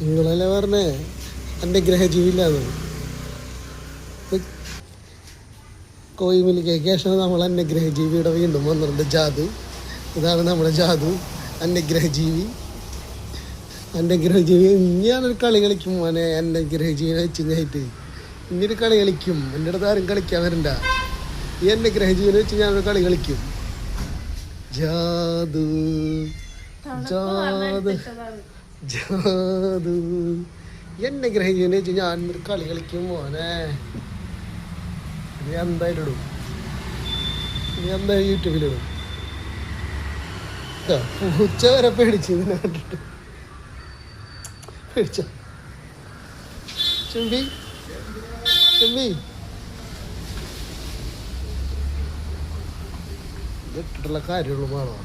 നിങ്ങളല്ലേ പറഞ്ഞേ എൻ്റെ ഗ്രഹജീവില്ലാന്ന്. കോയിമിലിക്ക് ശേഷം നമ്മൾ അന്യഗ്രഹജീവിയുടെ വീണ്ടും വന്നിട്ടുണ്ട്. ജാതു, ഇതാണ് നമ്മുടെ ജാതു, അന്യഗ്രഹജീവി. അന്യഗ്രഹജീവി ഞാനൊരു കളി കളിക്കും മോനെ. അന്യഗ്രഹജീവിനെ വെച്ച് കഴിഞ്ഞിട്ട് ഇനിയൊരു കളി കളിക്കും. എൻ്റെ അടുത്ത് ആരും കളിക്കാൻ വരണ്ട. ഈ അന്യഗ്രഹജീവിനെ വെച്ച് ഞാനൊരു കളി കളിക്കും. ജാതു ജാതു ജാതു എന്നെ ഗ്രഹിച്ചെന്ന് വെച്ച് ഞാനൊരു കളി കളിക്കും മോനെ. ഞാൻ എന്തായാലും ഇടും, ഞാൻ എന്തായാലും യൂട്യൂബിലിടും. ഉച്ച വരെ പേടിച്ചു ഇതിനെ കണ്ടിട്ട്. പേടിച്ച ചെമ്പി ചെമ്പി ഇതിട്ടിട്ടുള്ള കാര്യമുള്ളൂ വേണോ?